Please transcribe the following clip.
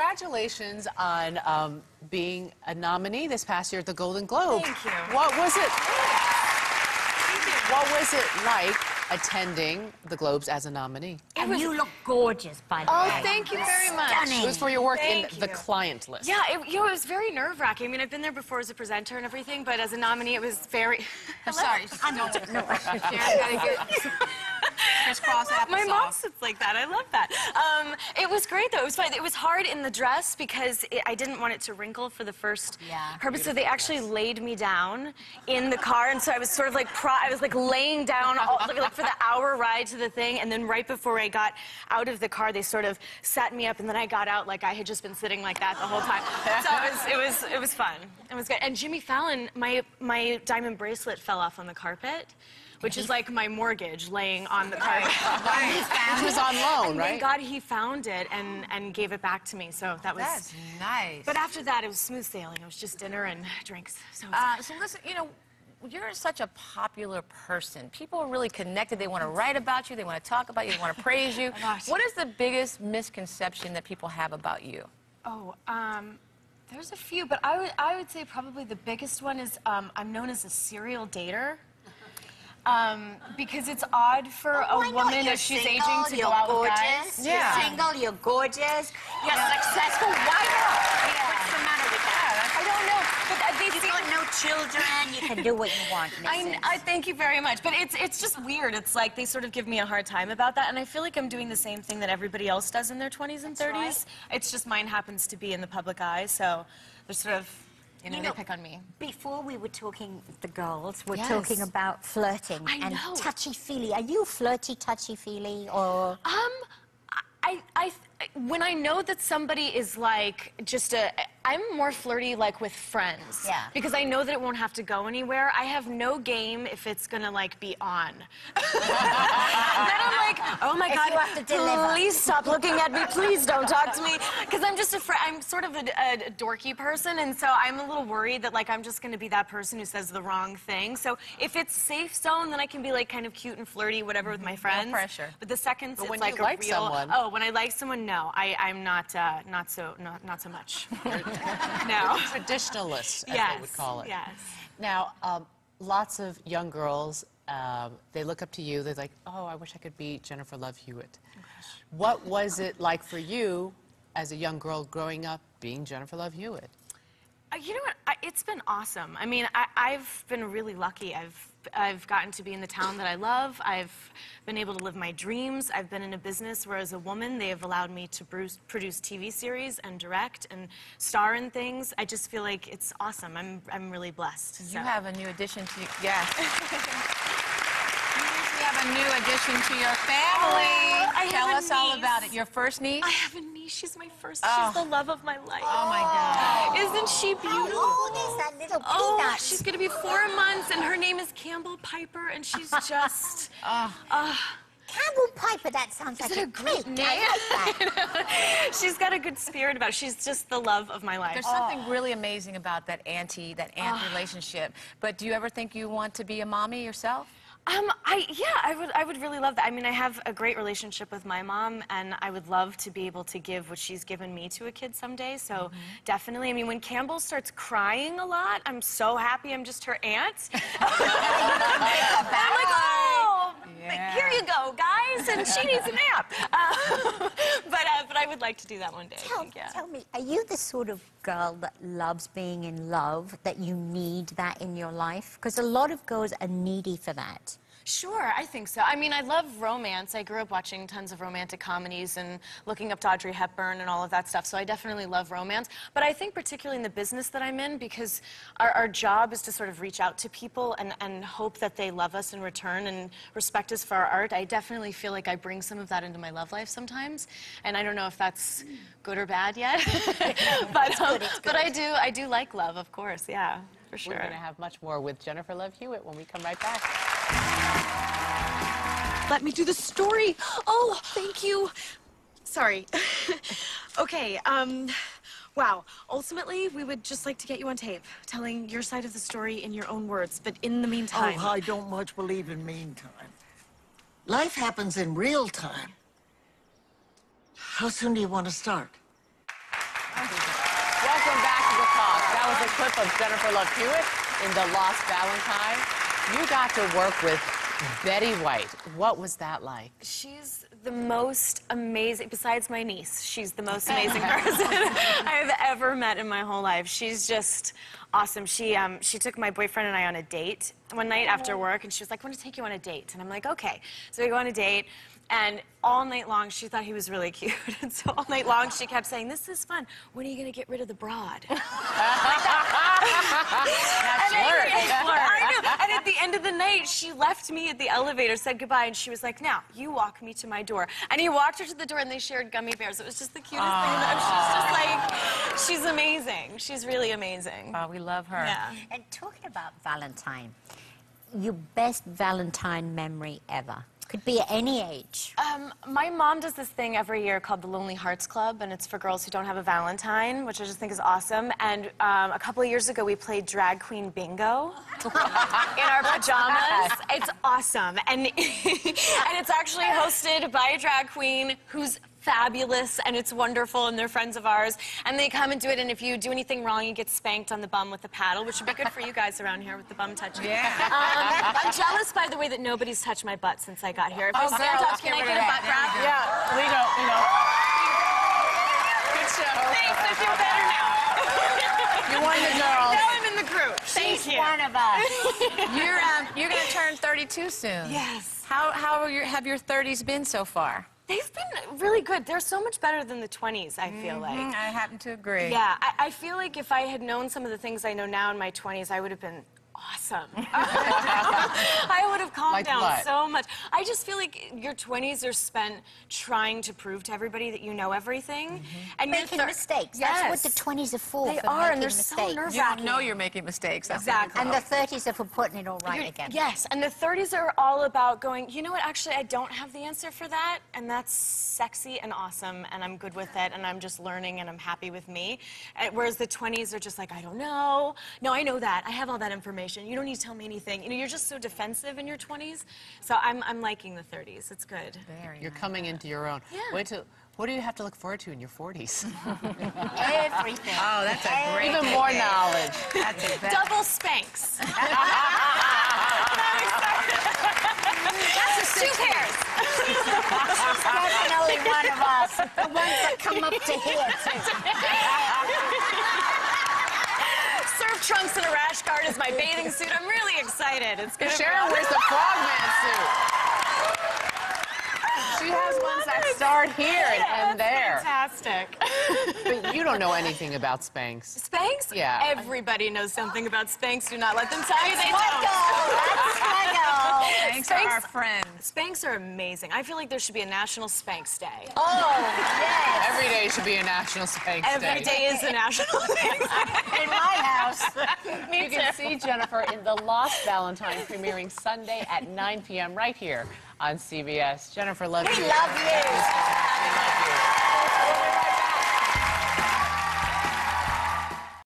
congratulations on being a nominee this past year at the Golden Globe. Thank you. What was it? What was it like attending the Globes as a nominee? And you look gorgeous, by the way. Oh, thank you very much. Stunning. It was for your work Thank in the client list. Yeah, it was very nerve-wracking. I mean, I've been there before as a presenter and everything, but as a nominee, it was very... I'm sorry. I know. No. Crisscross applesauce. My mom sits like that. I love that. It was great, though. It was fun. It was hard in the dress because I didn't want it to wrinkle for the first purpose. So they actually laid me down in the car, and so I was sort of like I was like laying down like for the hour ride to the thing, and then right before I got out of the car, they sort of sat me up, and then I got out like I had just been sitting like that the whole time. So it was fun. It was good. And Jimmy Fallon, my diamond bracelet fell off on the carpet, which is like my mortgage laying on the carpet. It was on loan, and right? thank God he found it and gave it back to me. So that was... That's nice. But after that, it was smooth sailing. It was just dinner and drinks. So, So listen, you know, you're such a popular person. People are really connected. They want to write about you. They want to talk about you. They want to praise you. What is the biggest misconception that people have about you? oh, there's a few, but I would say probably the biggest one is I'm known as a serial dater. Because it's odd for a woman if she's aging to go out with guys. Yeah. You're single, you're gorgeous, you're successful. Why not? What's the matter with that? I don't know, but they You've got no children, you can do what you want, I thank you very much, but it's just weird. It's like they sort of give me a hard time about that, and I feel like I'm doing the same thing that everybody else does in their 20s and 30s. Right. It's just mine happens to be in the public eye, so they're sort of... You know, they pick on me. Before we were talking, the girls were talking about flirting and touchy-feely. Are you flirty, touchy-feely, or...? When I know that somebody is like just I'm more flirty like with friends. Yeah. Because I know that it won't have to go anywhere. I have no game if it's gonna like be on. Then I'm like, oh my God, you have to deliver. Please stop looking at me. Please don't talk to me. Because I'm just afraid. I'm sort of a dorky person, and so I'm a little worried that like I'm just gonna be that person who says the wrong thing. So if it's safe zone, then I can be like kind of cute and flirty, whatever, with my friends. No pressure. But the second it's when like you like someone. Oh, when I like someone, no, I'm not so much. No. Traditionalist, as they would call it. Yes. Now, lots of young girls, they look up to you. They're like, oh, I wish I could be Jennifer Love Hewitt. Oh, what was it like for you as a young girl growing up being Jennifer Love Hewitt? You know what? It's been awesome. I mean, I've been really lucky. I've gotten to be in the town that I love. I've been able to live my dreams. I've been in a business where, as a woman, they have allowed me to produce TV series and direct and star in things. I just feel like it's awesome. I'm really blessed. You have a new addition to yes. You have a new addition to your family. Tell us all about it. Your first niece? I have a niece. She's my first. She's the love of my life. Oh my God. Isn't she beautiful? How old is that little peanut? Oh, she's gonna be 4 months, and her name is Campbell Piper, and she's just. Campbell Piper, that sounds like a great cake. name. I love that. She's got a good spirit about her. She's just the love of my life. There's something really amazing about that aunt relationship. But do you ever think you want to be a mommy yourself? I would really love that. I mean, I have a great relationship with my mom, and I would love to be able to give what she's given me to a kid someday. So definitely. I mean, when Campbell starts crying a lot, I'm so happy I'm just her aunt. I'm like, oh, here you go, guys, and she needs a nap. But I would like to do that one day. Tell me, are you the sort of girl that loves being in love, that you need that in your life? Because a lot of girls are needy for that. Sure, I think so. I mean, I love romance. I grew up watching tons of romantic comedies and looking up to Audrey Hepburn and all of that stuff, so I definitely love romance. But I think particularly in the business that I'm in, because our job is to sort of reach out to people and hope that they love us in return and respect us for our art, I definitely feel like I bring some of that into my love life sometimes. And I don't know if that's good or bad yet. But I do like love, of course, yeah. For sure. We're going to have much more with Jennifer Love Hewitt when we come right back. Let me do the story. Oh, thank you. Sorry. Okay, wow. Ultimately, we would just like to get you on tape, telling your side of the story in your own words. But in the meantime... Oh, I don't much believe in meantime. Life happens in real time. How soon do you want to start? That was a clip of Jennifer Love Hewitt in The Lost Valentine. You got to work with Betty White. What was that like? She's the most amazing, besides my niece, she's the most amazing person I've ever met in my whole life. She's just awesome. She took my boyfriend and I on a date one night after work, and she was like, I want to take you on a date. And I'm like, okay. So we go on a date, and all night long, she thought he was really cute. And so all night long, she kept saying, this is fun. When are you going to get rid of the broad? That's I know. And at the end of the night, she left me at the elevator, said goodbye, and she was like, now, you walk me to my door. And he walked her to the door, and they shared gummy bears. It was just the cutest thing. She's just like, she's amazing. She's really amazing. Oh, we love her. Yeah. And talking about Valentine, your best Valentine memory ever? Could be at any age. My mom does this thing every year called the Lonely Hearts Club, and it's for girls who don't have a Valentine, which I just think is awesome. And a couple of years ago, we played drag queen bingo in our pajamas. It's awesome. And it's actually hosted by a drag queen who's fabulous, and it's wonderful, and they're friends of ours. And they come and do it, and if you do anything wrong, you get spanked on the bum with a paddle, which would be good for you guys around here with the bum touching. Yeah. I'm jealous, by the way, that nobody's touched my butt since I got here. If Oh, I girl, stand up, can I get a butt rub? Yeah, we don't, you know. Good show. Thanks, I feel better now. You won the girls. Now I'm in the group. Thank you. One of us. You're going to turn 32 soon. Yes. How have your 30s been so far? They've been really good. They're so much better than the 20s, I feel like. I happen to agree. Yeah, I feel like if I had known some of the things I know now in my 20s, I would have been awesome. I would have calmed Like down what? so much. I just feel like your 20s are spent trying to prove to everybody that you know everything. And your Making mistakes. That's what the 20s are for. They for are, and making they're so mistakes. nerve-wracking. You don't know you're making mistakes. That's Exactly. And the 30s are for putting it all right again. Yes, and the 30s are all about going, you know what, actually, I don't have the answer for that, and that's sexy and awesome, and I'm good with it, and I'm just learning, and I'm happy with me. Whereas the 20s are just like, I don't know. No, I know that. I have all that information. You don't need to tell me anything. You know, you're just so defensive in your 20s. So I'm liking the 30s. It's good. You're coming into your own. Yeah. Wait till, what do you have to look forward to in your 40s? Everything. Oh, that's a great Even more knowledge. That's a better. Double spanks. That's Two pairs. definitely one of us. The ones that come up to here, too. Surf trunks and a rash guard is my bathing suit. I'm really excited. It's gonna Sharon wears the frogman suit. She has ones that start here and end there. Fantastic. But you don't know anything about Spanx. Spanx? Yeah. Everybody knows something about Spanx. Do not let them tell you they Swaggle. don't. That's Swaggle. Thanks to our friends. Spanx are amazing. I feel like there should be a National Spanx Day. Oh, yes. Every day should be a National Spanx Every day is a National Spanx Day. In my house. You can see Jennifer in The Lost Valentine premiering Sunday at 9 p.m. right here on CBS. Jennifer, love you. We love you.